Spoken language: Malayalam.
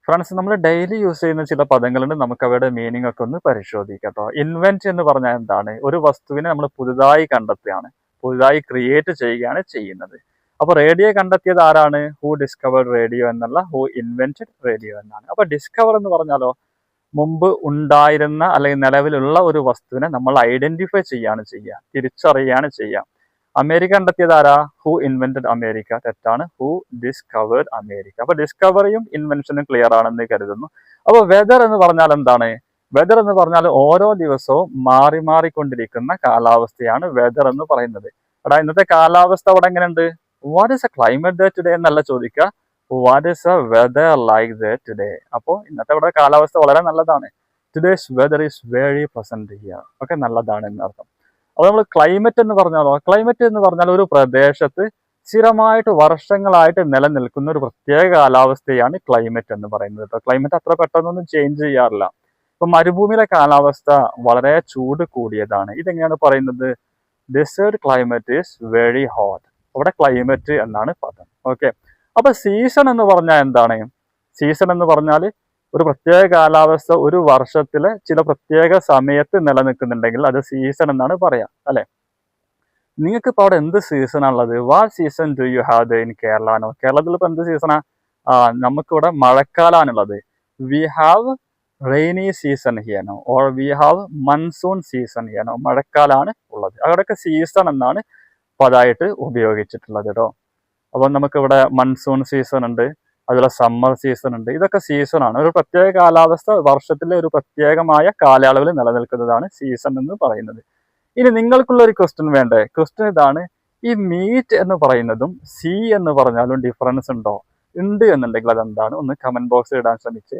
ഫ്രണ്ട്സ്, നമ്മൾ ഡെയിലി യൂസ് ചെയ്യുന്ന ചില പദങ്ങളുണ്ട്. നമുക്ക് അവയുടെ മീനിങ് ഒക്കെ ഒന്ന് പരിശോധിക്കാം കേട്ടോ. ഇൻവെന്റ് എന്ന് പറഞ്ഞാൽ എന്താണ്? ഒരു വസ്തുവിനെ നമ്മൾ പുതുതായി കണ്ടെത്തുകയാണ്, പുതുതായി ക്രിയേറ്റ് ചെയ്യുകയാണ് ചെയ്യുന്നത്. അപ്പൊ റേഡിയോ കണ്ടെത്തിയത് ആരാണ്? ഹൂ ഡിസ്കവേർഡ് റേഡിയോ എന്നല്ല, ഹൂ ഇൻവെന്റഡ് റേഡിയോ എന്നാണ്. അപ്പൊ ഡിസ്കവർ എന്ന് പറഞ്ഞാലോ, മുമ്പ് ഉണ്ടായിരുന്ന അല്ലെങ്കിൽ നിലവിലുള്ള ഒരു വസ്തുവിനെ നമ്മൾ ഐഡന്റിഫൈ ചെയ്യാണ് ചെയ്യുക, തിരിച്ചറിയുകയാണ് ചെയ്യുക. അമേരിക്ക കണ്ടെത്തിയത് ആരാ? Who invented America. തെറ്റാണ്. Who discovered America. അപ്പൊ ഡിസ്കവറിയും ഇൻവെൻഷനും ക്ലിയർ ആണെന്ന് കരുതുന്നു. അപ്പൊ വെതർ എന്ന് പറഞ്ഞാൽ എന്താണ്? വെതർ എന്ന് പറഞ്ഞാൽ ഓരോ ദിവസവും മാറി മാറിക്കൊണ്ടിരിക്കുന്ന കാലാവസ്ഥയാണ് വെതർ എന്ന് പറയുന്നത്. എടാ, ഇന്നത്തെ കാലാവസ്ഥ അവിടെ എങ്ങനെയുണ്ട്? What is a climate day today എന്നല്ല ചോദിക്കുക, what is a weather like day today. അപ്പോൾ ഇന്നത്തെ ഇവിടെ കാലാവസ്ഥ വളരെ നല്ലതാണ്. Today's weather is very pleasant here. Okay, നല്ലതാണ് എന്നർത്ഥം. അപ്പോൾ നമ്മൾ ക്ലൈമറ്റ് എന്ന് പറഞ്ഞാലോ, ക്ലൈമറ്റ് എന്ന് പറഞ്ഞാൽ ഒരു പ്രദേശത്ത് സ്ഥിരമായിട്ട് വർഷങ്ങളായിട്ട് നിലനിൽക്കുന്ന ഒരു പ്രത്യേക കാലാവസ്ഥയാണ് ക്ലൈമറ്റ് എന്ന് പറയുന്നത് കേട്ടോ. ക്ലൈമറ്റ് അത്ര പെട്ടെന്നൊന്നും ചേഞ്ച് ചെയ്യാറില്ല. ഇപ്പൊ മരുഭൂമിയിലെ കാലാവസ്ഥ വളരെ ചൂട് കൂടിയതാണ്. ഇതെങ്ങനെയാണ് പറയുന്നത്? Desert climate is very hot. അവിടെ ക്ലൈമറ്റ് എന്നാണ് പദം. ഓക്കെ, അപ്പൊ സീസൺ എന്ന് പറഞ്ഞാൽ എന്താണ്? സീസൺ എന്ന് പറഞ്ഞാൽ ഒരു പ്രത്യേക കാലാവസ്ഥ ഒരു വർഷത്തിലെ ചില പ്രത്യേക സമയത്ത് നിലനിൽക്കുന്നുണ്ടെങ്കിൽ അത് സീസൺ എന്നാണ് പറയാം, അല്ലെ? നിങ്ങൾക്ക് ഇപ്പോൾ അവിടെ എന്ത് സീസണാണുള്ളത്? What season do you have in Kerala? കേരളത്തിൽ ഇപ്പൊ എന്ത് സീസണാ? നമുക്കിവിടെ മഴക്കാലാണുള്ളത്. വി ഹാവ് റെയിനി സീസൺ ഹിയനോ, or we have monsoon season ഹിയനോ. മഴക്കാലാണ് ഉള്ളത്. അവിടെയൊക്കെ സീസൺ എന്നാണ് പദമായിട്ട് ഉപയോഗിച്ചിട്ടുള്ളത് കേട്ടോ. അപ്പൊ നമുക്കിവിടെ മൺസൂൺ സീസൺ ഉണ്ട്, അതുപോലെ സമ്മർ സീസൺ ഉണ്ട്. ഇതൊക്കെ സീസണാണ്. ഒരു പ്രത്യേക കാലാവസ്ഥ വർഷത്തിലെ ഒരു പ്രത്യേകമായ കാലയളവിൽ നിലനിൽക്കുന്നതാണ് സീസൺ എന്ന് പറയുന്നത്. ഇനി നിങ്ങൾക്കുള്ള ഒരു ക്വസ്റ്റ്യൻ വേണ്ടേ? ക്വസ്റ്റ്യൻ ഇതാണ്: ഈ മീറ്റ് എന്ന് പറയുന്നതും സീ എന്ന് പറഞ്ഞാലും ഡിഫറൻസ് ഉണ്ടോ? ഉണ്ട് എന്നുണ്ടെങ്കിൽ അതെന്താണ്? ഒന്ന് കമന്റ് ബോക്സിൽ ഇടാൻ ശ്രമിച്ച്